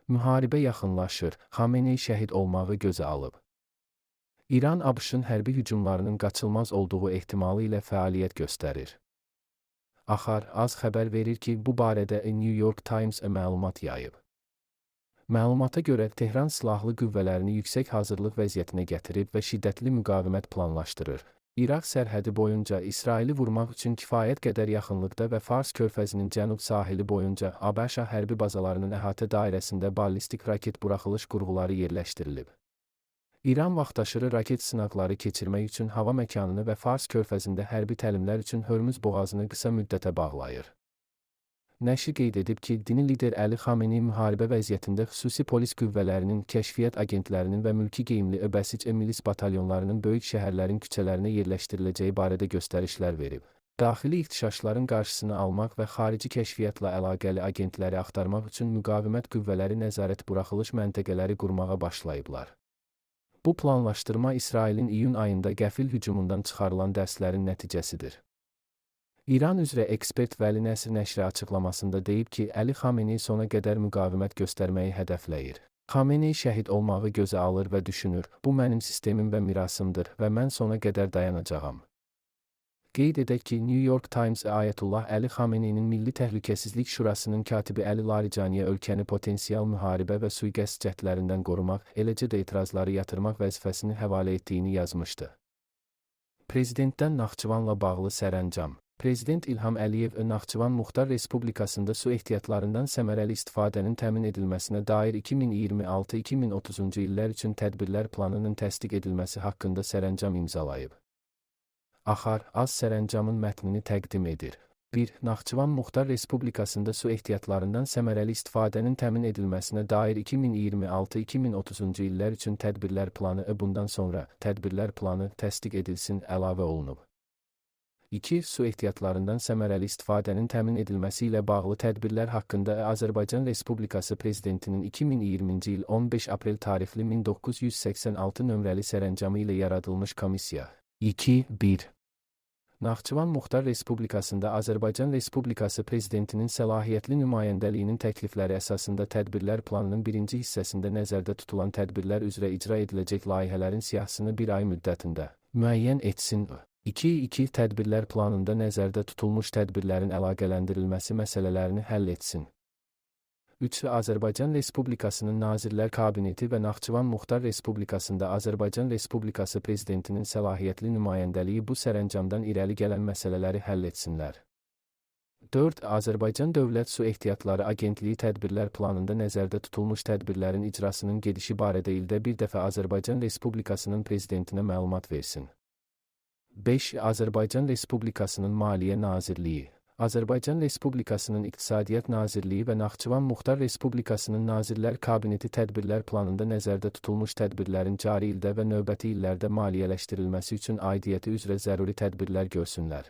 Müharibə yaxınlaşır, Xamenei şəhid olmağı gözə alıb. İran ABŞ-ın hərbi hücumlarının qaçılmaz olduğu ehtimalı ilə fəaliyyət göstərir. Axar az xəbər verir ki, bu barədə New York Times məlumat yayıb. Məlumata görə Tehran silahlı qüvvələrini yüksək hazırlıq vəziyyətinə gətirib və şiddətli müqavimət planlaşdırır. İraq sərhədi boyunca İsraili vurmaq üçün kifayət qədər yaxınlıqda və Fars körfəzinin cənub sahili boyunca ABŞ hərbi bazalarının əhatə dairəsində ballistik raket buraxılış qurğuları yerləşdirilib. İran vaxtaşırı raket sınaqları keçirmək üçün hava məkanını və Fars körfəzində hərbi təlimlər üçün Hörmüz boğazını qısa müddətə bağlayır. Nəşr qeyd edib ki, dini lider Əli Xamenei müharibə vəziyyətində xüsusi polis qüvvələrinin, kəşfiyyat agentlərinin və mülki geyimli bəsic milis batalyonlarının böyük şəhərlərin küçələrinə yerləşdiriləcəyi barədə göstərişlər verib. Daxili ixtişaşların qarşısını almaq və xarici kəşfiyyatla əlaqəli agentləri axtarmaq üçün müqavimət qüvvələri nəzarət buraxılış məntəqələri qurmağa başlayıblar. Bu planlaşdırma İsrailin iyun ayında qəfil hücumundan çıxarılan dərslərin nəticəsidir. İran üzrə ekspert Vəli Nəsir nəşri açıqlamasında deyib ki, Əli Xamenei sona qədər müqavimət göstərməyi hədəfləyir. Xamenei şəhid olmağı gözə alır və düşünür, bu mənim sistemim və mirasımdır və mən sona qədər dayanacağam. Qeyd edək ki, New York Times Ayətullah Əli Xameneinin Milli Təhlükəsizlik Şurasının katibi Əli Larijaniyə ölkəni potensial müharibə və sui-qəsd cəhdlərindən qorumaq, eləcə də etirazları yatırmaq vəzifəsini həvalə etdiyini yazmışdı. Prezidentdən Naxçıvanla bağlı sərəncam. Prezident İlham Əliyev Naxçıvan Muxtar Respublikasında su ehtiyatlarından səmərəli istifadənin təmin edilməsinə dair 2026-2030-cu illər üçün tədbirlər planının təsdiq edilməsi haqqında sərəncam imzalayıb. Axar az sərəncamın mətnini təqdim edir. 1. Naxçıvan Muxtar Respublikasında su ehtiyatlarından səmərəli istifadənin təmin edilməsinə dair 2026-2030-cu illər üçün tədbirlər planı bundan sonra tədbirlər planı təsdiq edilsin əlavə olunub. 2. Su ehtiyatlarından səmərəli istifadənin təmin edilməsi ilə bağlı tədbirlər haqqında Azərbaycan Respublikası Prezidentinin 2020-ci il 15 aprel tarixli 1986 nömrəli sərəncamı ilə yaradılmış komissiya. 2.1. Naxçıvan Muxtar Respublikasında Azərbaycan Respublikası Prezidentinin səlahiyyətli nümayəndəliyinin təklifləri əsasında tədbirlər planının birinci hissəsində nəzərdə tutulan tədbirlər üzrə icra ediləcək layihələrin siyahısını bir ay müddətində müəyyən etsin. 2.2. Tədbirlər planında nəzərdə tutulmuş tədbirlərin əlaqələndirilməsi məsələlərini həll etsin. 3. Azərbaycan Respublikasının Nazirlər Kabineti və Naxçıvan Muxtar Respublikasında Azərbaycan Respublikası Prezidentinin səlahiyyətli nümayəndəliyi bu sərəncamdan irəli gələn məsələləri həll etsinlər. 4. Azərbaycan Dövlət Su Ehtiyatları Agentliyi tədbirlər planında nəzərdə tutulmuş tədbirlərin icrasının gedişi barədə ildə bir dəfə Azərbaycan Respublikasının Prezidentinə məlumat versin. 5. Azərbaycan Respublikasının Maliyyə Nazirliyi, Azərbaycan Respublikasının İqtisadiyyat Nazirliyi və Naxçıvan Muxtar Respublikasının Nazirlər Kabineti tədbirlər planında nəzərdə tutulmuş tədbirlərin cari ildə və növbəti illərdə maliyyələşdirilməsi üçün aidiyyəti üzrə zəruri tədbirlər görsünlər.